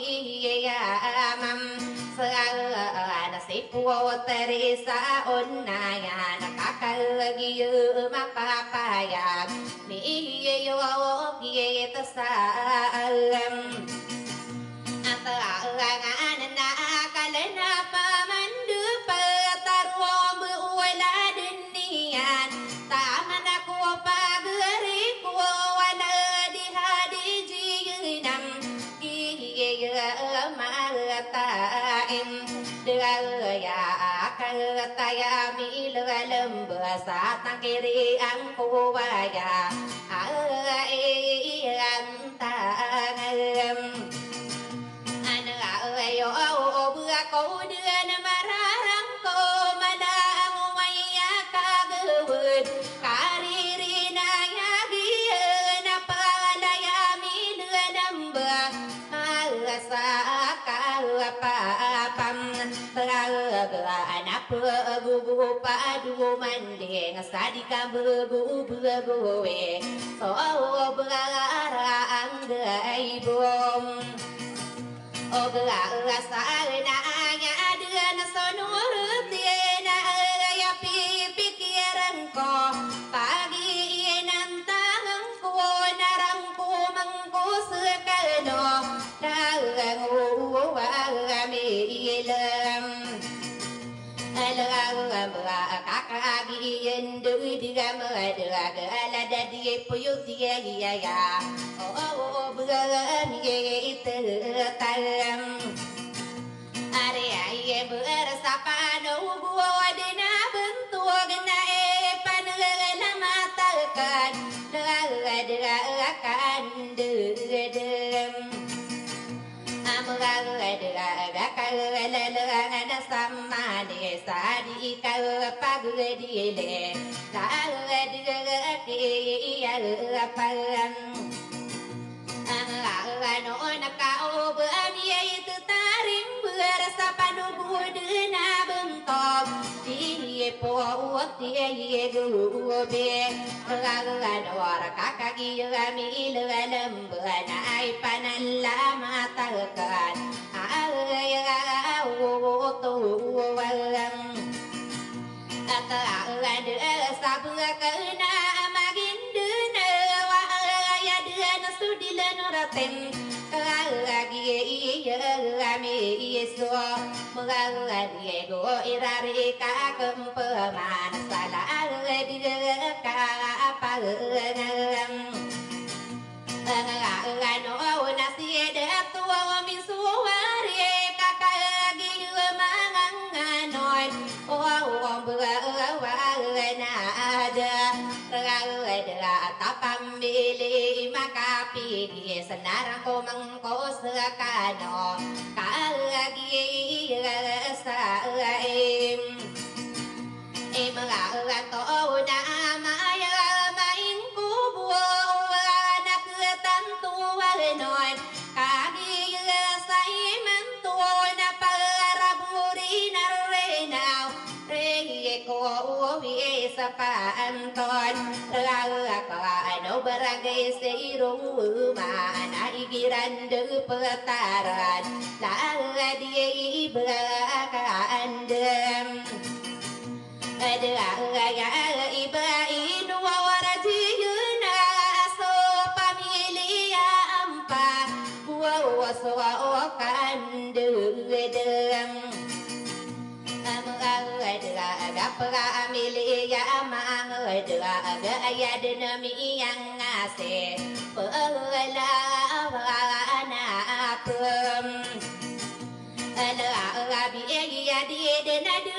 kia mâm na si putri sa onnaya na kakagi mapapaya mi yo kita sa Antarangan na kalena pamandu pataruang beruala dunian taman aku pageri ku wala di hadi jinam mataim deraya kataya milalem basatang kiri angku waya antangem yo bữa cô đưa mà ra răng cô mà đang maya kagawin kariri na yagi na palaya mi đưa namba sa kapapam teraga anak bubu padu manding sadika bubu we so berarang gaibom Oga sana nya dia na sonur tiena ya pikiran ko pagi nantang ko narangku mangku sekalo dangu wa milam ala kakagi endu digam ala dadi puyut dia ya bukan itu talam are aye bersapa no buah dina bentuk na panela matakan akan dedem amga kalala sama desa di kau pagdile la palam no nakao berani itu taring berasa padu budena bentok di powak dia gube lagan war kakagi kami lembu naik panan lama talkan ayah tu walam atau ada sabu kena magin dena wahaya dena sudilan ratem lagi kami iso mengalami go irari kakempeman salah dia kapalengam no nasi tua min suare kakagi mangangan ada tapam bili makapi senarang ko mangko sekano kalagi saim to na maya maingku buah nak tantu non kagi saiman to na para buri narenau ko bisa panton no beragai seiru mana igiran de petaran la dia ibakandem ada ya iba dua warajina so pamilia ampa wa so kandem Gapra milia mangedra gaya denami yang ngase pela wana pem ala abi ya dia dena de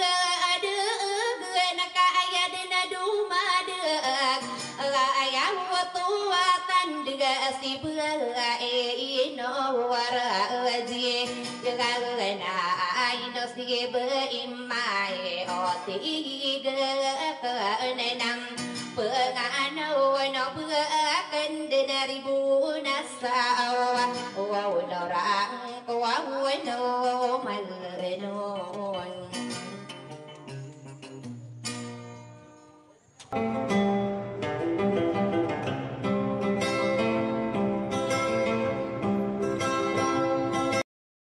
gena kaya dena duma de aya tua tandga si bela ino wara ji gana ino si be imai oti kenenam pengano no beakan dari bunasa wa orang wa no maleno